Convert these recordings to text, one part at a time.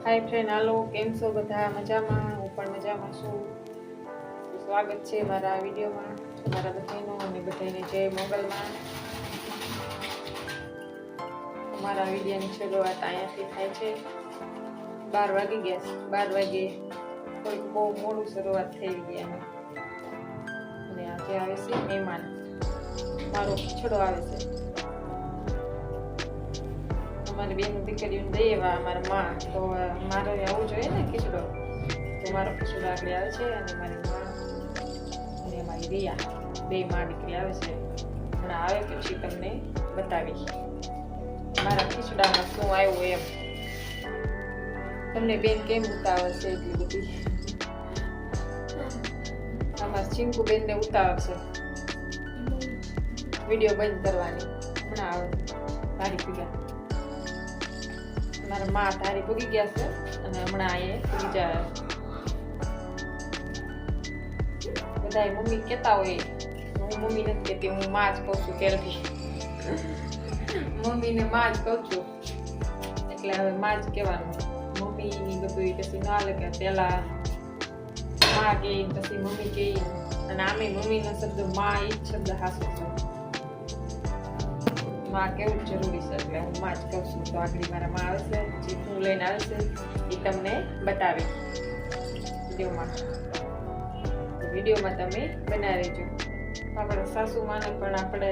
હાય friend, હાલો, કેમ છો બધા? મજામાં? હું પણ મજામાં છું. સ્વાગત છે મારા વિડીયોમાં. તમારા બધાનો અને બધાને જય મોગલમાં. મારા વિડીયોની શરૂઆત અહીંયાથી થાય છે. 12 વાગી ગયા છે. 12 વાગે થોડીક બહુ મોડું શરૂઆત થઈ ગઈ અને આજે આવે છે મહેમાન. મારો ખીચડો આવે છે. અમારી બેન દીકરીઓને દઈ એવા અમારા માં, તો મારે આવવું જોઈએ ને ખીચડો. તો મારો ખીચડો આગળ આવે છે અને મારી માં અને અમારી રિયા બે માં દીકરી આવે છે. હમણાં આવે પછી તમને બતાવી મારા ખીચડામાં શું આવ્યું એમ. તમને બેન કેમ ઉતાવળ છે એટલી બધી? અમારા ચિંકુ બેન ને ઉતાવળ છે વિડીયો બંધ કરવાની. હમણાં આવે તારી પીગા મારા માં તારી પૂગી ગયા છે અને હમણાં અહીંયા પૂગી જાય. બધા મમ્મી કહેતા હોય, હું મમ્મી નથી કહેતી, હું માં જ કહું છું. પહેલથી મમ્મીને માં જ કહું છું, એટલે હવે માં જ કહેવાનું. મમ્મીની બધું પછી ના લાગે, પેલા માં કહે પછી મમ્મી કહે, અને આમે મમ્મીનો શબ્દ માં એ જ શબ્દ હાસો છે. માં કેવું જરૂરી છે, એટલે હું માં જ કહું છું. તો આગળ મારા માં આવશે, જે હું લઈને આવશે એ તમને બતાવી વિડીયોમાં તમે બનાવી રહેજો. આપણે સાસુ માને પણ આપણે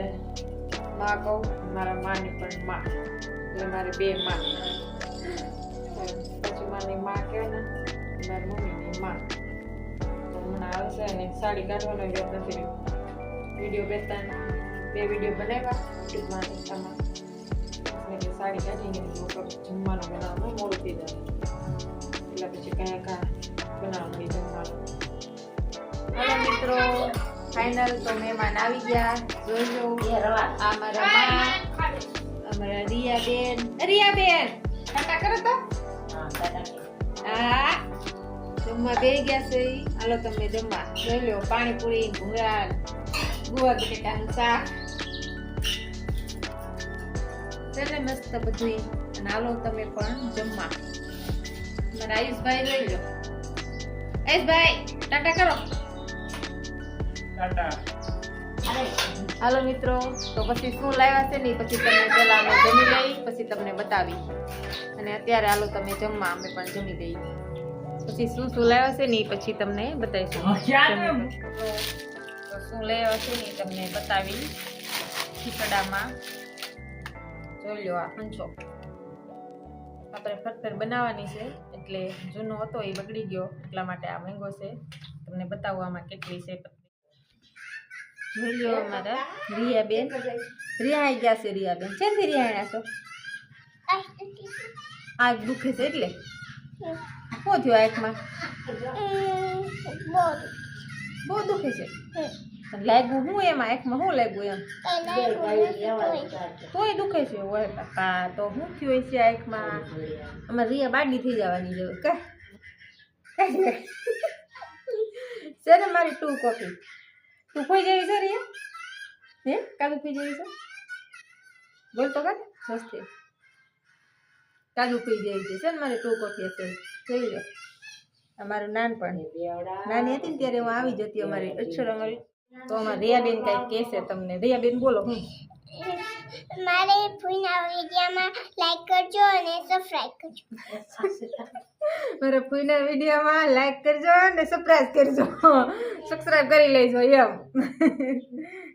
માં કહું, મારા માને પણ માં, એટલે મારે બે માં. પછી માની માં કહે ને મારી મમ્મીની માં. તો હમણાં આવશે અને સાડી કાઢવાનો યાદ નથી રહ્યો. વિડીયો બે વિડીયો બનાવ્યા યુટ્યુબમાં, ઇન્સ્ટામાં. એટલે સાડી કાઢીને જમવાનું બનાવવાનું મોડું થઈ જાય, એટલે પછી કયા બનાવવાનું જમવાનું. હેલો મિત્રો, ફાઇનલ તો મહેમાન આવી ગયા. જોઈ લો, આ મારા માં, અમારા રિયા બેન ટાટા કરો તો. હા, જમવા બે ગયા છે. હાલો તમે જમવા. જોઈ લો, પાણીપુરી, ભૂંગળા, ગુવાર બટેટાનું શાક એટલે મસ્ત બધું. અને હાલો તમે પણ જમવા. મારા આયુષભાઈ જોઈ લો. આયુષભાઈ ટાટા કરો. હાલો મિત્રો, તો પછી શું લાવ્યા છે ને પછી તમને પેલા અમે જમી લઈ, પછી તમને બતાવી. અને અત્યારે હાલો તમે જમવા, અમે પણ જમી લઈ. પછી શું લાવ્યા છે ને પછી તમને બતાવીશું. તો શું લાવ્યા છે ને તમને બતાવી. ખીચડામાં જોઈ લો, આ હંચો આપણે ફરફર બનાવવાની છે, એટલે જૂનો હતો એ બગડી ગયો, એટલા માટે આ મહેંગો છે. તમને બતાવવામાં કેટલી છે. જોઈ લો, અમારા રિયા બેન. રિયા આવી ગયા છે. રિયા બેન છે ને? રિયા આવ્યા છો? આંખ દુખે છે એટલે શું થયું આંખમાં? બહુ દુખે છે. લાગ્યું હું એમાં? આંખમાં શું લાગ્યું એમ? તોય દુખે છે? ઓય બાપા, તો શું થયું છે આંખમાં? અમારે રિયા બાડી થઈ જવાની છે છે ને મારી ટુ કોપી. તું કોઈ જેવી છે રિયા? હે કાદુ પી જેવી છે? બોલ તો કાઢ સસ્તી. કાદુ પી જેવી છે ને મારી ટુ કોપી હશે. જોઈ લો, અમારું નાનપણ. નાની હતી ને ત્યારે હું આવી જતી અમારી અક્ષર અમારી. તો અમારે રિયાબેન કઈ કહેશે તમને. રિયાબેન બોલો. હું મારે ફૂઈના વિડીયોમાં લાઈક કરજો અને સબસ્ક્રાઇબ કરજો. મારા ફૂઈના વિડીયોમાં લાઈક કરજો અને સબસ્ક્રાઇબ કરજો. સબસ્ક્રાઇબ કરી લેજો એમ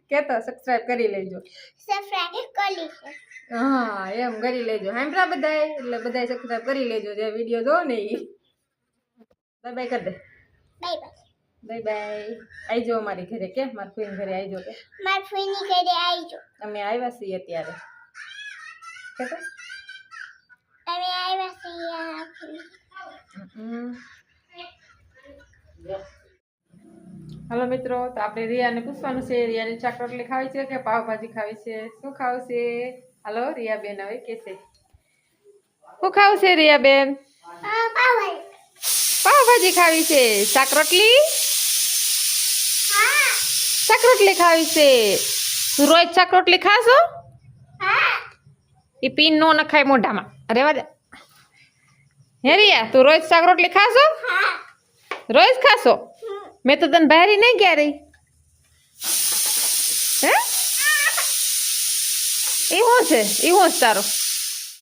કેતો. સબસ્ક્રાઇબ કરી લેજો. સબસ્ક્રાઇબ કરી લેજો. હા, એમ કરી લેજો. હાંભળા બધાય, એટલે બધાય સબસ્ક્રાઇબ કરી લેજો જે વિડીયો જો ને ઈ. બાય બાય કરી દે. Bye bye. Bye bye. આવજો અમારી ઘરે. કે મારા ફૂઈના ઘરે આવજો. કે મારા ફૂઈની ઘરે આવજો. અમે આવ્યા છીએ અત્યારે. કેતો તમે આવ્યા છીએ. હાલો મિત્રો, તો આપણે રિયાને પૂછવાનું છે. રિયાને ચાક રોટલી ખાવી છે કે પાવભાજી ખાવી છે? શું ખાવું છે? હાલો રિયા બેન હવે કે છે શું ખાવું છે? રિયા બેન પાવભાજી ખાવી છે. શાક રોટલી? શાક રોટલી ખાવી છે. તું રોજ શાક રોટલી ખાશો? એ પીન નો નખાય મોઢામાં. રેવા દે. હેરિયા તું રોજ શાક રોટલી ખાશો હા રોજ ખાશો મેં તો તને બહારી નહીં ગયા રહી હે એ શું છે એ શું છે તારો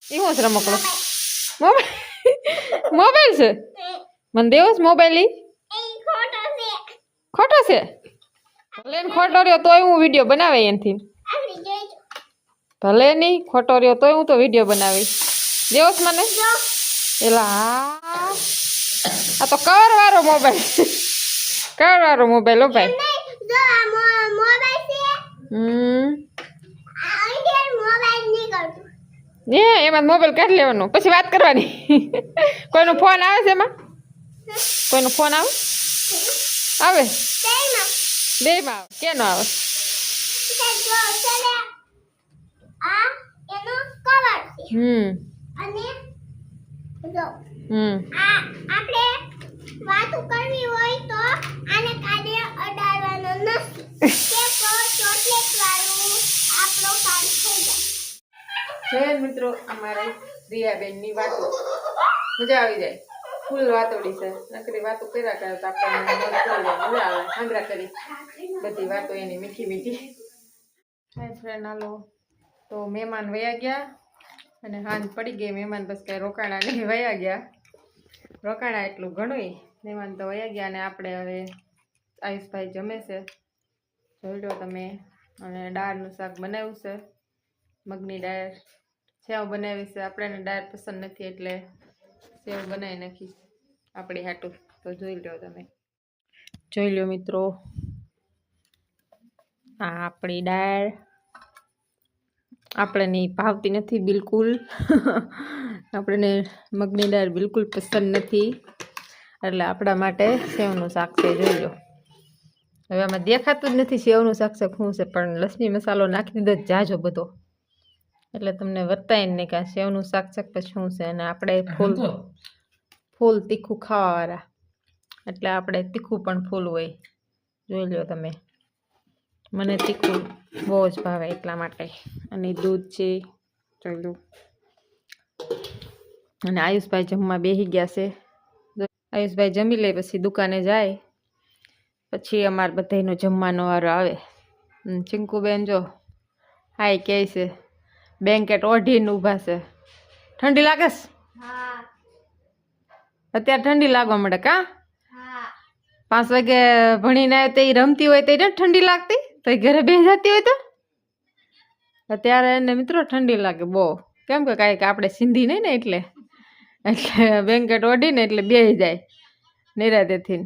એ શું છે રમકડો મોબાઈલ મોબાઈલ છે મને દેવો છે મોબાઈલ ઈ એ ખોટો છે ખોટો છે ભલે ને ખોટો રહ્યો તોય હું વિડીયો બનાવે એનથી આપણી જોઈજો ભલે નહીં ખોટો રહ્યો તોય હું તો વિડીયો બનાવી દેવો છે મને જો એલા હા આ તો કવર વાળો મોબાઈલ કવર વાળો મોબાઈલ હો ભાઈ નહીં જો આ મોબાઈલ છે આ ઇન્ડિયન મોબાઈલ નહીં કરતું એમાં મોબાઈલ કાઢી લેવાનો પછી વાત કરવાની કોઈનો ફોન આવે છે એમાં કોઈનો ફોન આવે આવે તેમાં બેમાં આવે કેનો આવે જો ચલે આ એનો કવર છે અને જો આ આપણે વાતો કરવી હોય તો આને કાઢે અડાડવાનો નથી કે ચોકલેટ વાળું આપણો કામ થઈ જાય જય મિત્રો અમારે રિયાબેનની વાતો મજા આવી જાય ફૂલ વાતોડી છે નકરી વાતો કર્યા કરે તો આપણને મન થઈ જાય મજા આવે આંગળા કરી બધી વાતો એની મીઠી મીઠી હાય ફ્રેન્ડ હાલો તો મહેમાન વયા ગયા અને હાંજ પડી ગઈ મહેમાન બસ કાંઈ રોકાણા નહીં વયા ગયા રોકાણા એટલું ઘણું મહેમાન તો વયા ગયા અને આપણે હવે આયુષભાઈ જમે છે જોઈ લો તમે અને દાળનું શાક બનાવ્યું છે મગની દાળ સેવ બનાવી છે આપણને દાળ પસંદ નથી એટલે સેવ બનાવી નાખીશ આપણી હાટું તો જોઈ લો તમે જોઈ લો મિત્રો આ આપણી દાળ આપણને ભાવતી નથી બિલકુલ આપણને મગની દાળ બિલકુલ પસંદ નથી એટલે આપણા માટે સેવનું શાક છે જોઈ લો હવે આમાં દેખાતું જ નથી સેવનું શાક છે શું છે પણ લસણી મસાલો નાખી દીધો જાજો બધો એટલે તમને વર્તાય ને કે સેવનું શાક છે પછી શું છે અને આપણે ફૂલ તીખું ખાવાવાળા એટલે આપણે તીખું પણ ફૂલ હોય જોઈ લો તમે મને તીખું બહુ જ ભાવે એટલા માટે અને દૂધ છે જોઈ લો અને આયુષભાઈ જમવા બેસી ગયા છે આયુષભાઈ જમી લે પછી દુકાને જાય પછી અમારે બધાનો જમવાનો વારો આવે ચિંકુબેન જો હાય કહે છે બેન્કેટ ઓઢીને ઊભા છે ઠંડી લાગે છે હા અત્યારે ઠંડી લાગવા મળે કા હા 5 વાગે ભણીને આવે તો એ રમતી હોય તો એને ઠંડી લાગતી તો એ ઘરે બેસી જતી હોય તો અત્યારે એને મિત્રો ઠંડી લાગે બહુ કેમ કે કાંઈક આપણે સિંધી નહીં ને એટલે બેન્કેટ ઓઢીને એટલે બેસી જાય નિરાતેથી